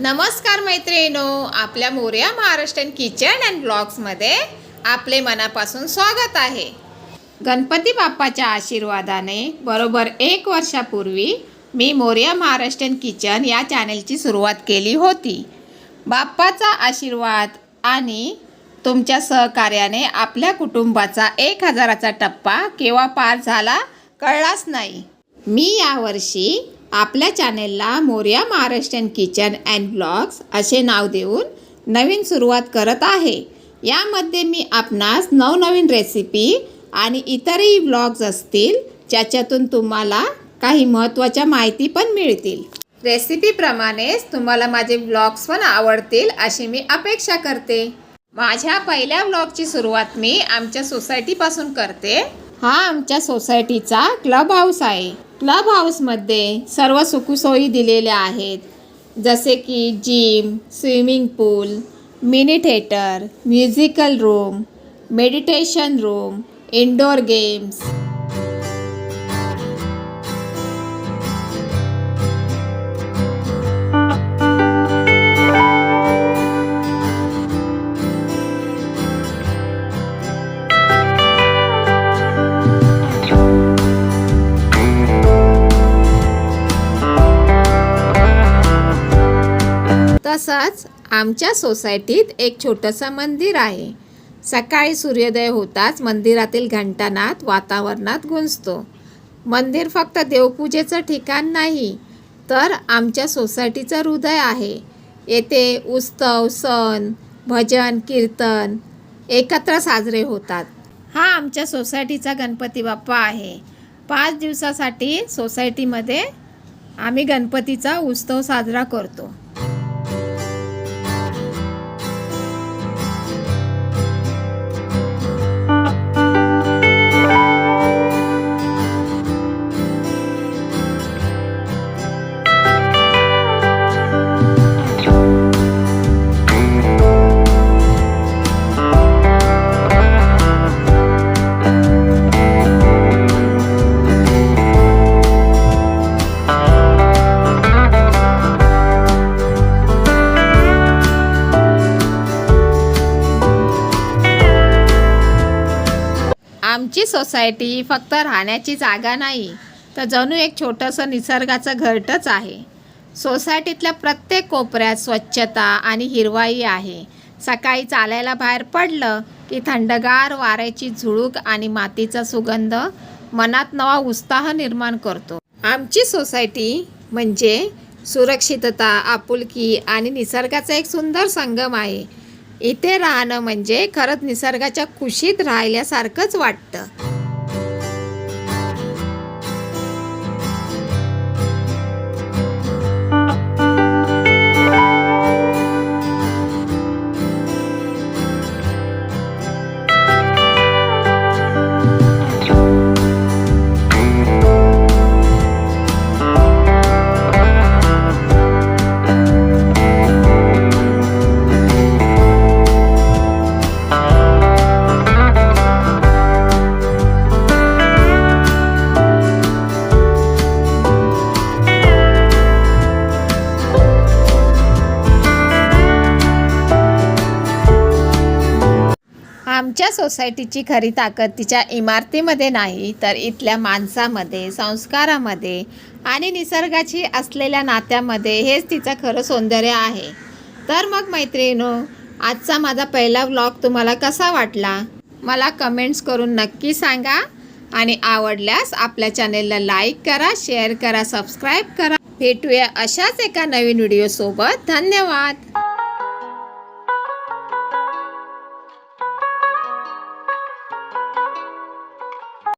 नमस्कार मैत्रिणींनो, आपल्या मोरया महाराष्ट्रीयन किचन अँड ब्लॉग्समध्ये आपले मनापासून स्वागत आहे। गणपती बाप्पाच्या आशीर्वादाने बरोबर 1 वर्षापूर्वी मी मोरया महाराष्ट्रीयन किचन या चॅनलची सुरुवात केली होती। बाप्पाचा आशीर्वाद आणि तुमच्या सहकार्याने आपल्या कुटुंबाचा 1000चा टप्पा केव्हा पार झाला कळलाच नाही। मी यावर्षी आपल्या चॅनेलला Morya Maharashtrian kitchen and blogs असे नाव देऊन नवीन सुरुवात करत आहे। यामध्ये मी आपणास नवनवीन रेसिपी आणि इतरही ब्लॉग्स असतील ज्याच्यातून तुम्हाला काही महत्त्वाच्या माहिती पण मिळतील। रेसिपीप्रमाणेच तुम्हाला माझे ब्लॉग्स पण आवडतील अशी मी अपेक्षा करते। माझ्या पहिल्या ब्लॉगची सुरुवात मी आमच्या सोसायटीपासून करते। हा आमच्या सोसायटीचा क्लब हाऊस आहे। क्लब हाऊसमध्ये सर्व सुखसोयी दिलेल्या आहेत, जसे की gym, swimming pool, mini theatre, musical room, meditation room, indoor games. तसंच आमच्या सोसायटीत एक छोटंसं मंदिर आहे। सकाळी सूर्योदय होताच मंदिरातील घंटानाद वातावरणात गुंजतो। मंदिर फक्त देवपूजेचं ठिकाण नाही, तर आमच्या सोसायटीचं हृदय आहे। येथे उत्सव, सण, भजन, कीर्तन एकत्र साजरे होतात। हा आमच्या सोसायटीचा गणपती बाप्पा आहे। 5 दिवसासाठी सोसायटीमध्ये आम्ही गणपतीचा उत्सव साजरा करतो। आमची सोसायटी फक्त राहण्याची जागा नाही, तर जणू एक छोटंसं निसर्गाचं घरटच आहे। सोसायटीतल्या प्रत्येक कोपऱ्यात स्वच्छता आणि हिरवाई आहे। सकाळी चालायला बाहेर पडलं की थंडगार वाऱ्याची झुळूक आणि मातीचा सुगंध मनात नवा उत्साह निर्माण करतो। आमची सोसायटी म्हणजे सुरक्षितता, आपुलकी आणि निसर्गाचा एक सुंदर संगम आहे। इथे राहणं म्हणजे खरंच निसर्गाच्या कुशीत राहिल्यासारखंच वाटतं। आमच्या सोसायटीची खरी ताकद तिच्या इमारतीमध्ये नाही, तर इथल्या माणसामध्ये, संस्कारामध्ये आणि निसर्गाची असलेल्या नात्यामध्ये हेच तिचं खरं सौंदर्य आहे। तर मग मैत्रिणींनो, आजचा माझा पहिला व्लॉग तुम्हाला कसा वाटला मला कमेंट्स करून नक्की सांगा। आणि आवडल्यास आपल्या चॅनेलला लाईक करा, शेअर करा, सबस्क्राईब करा। भेटूया अशाच एका नवीन व्हिडिओसोबत। धन्यवाद।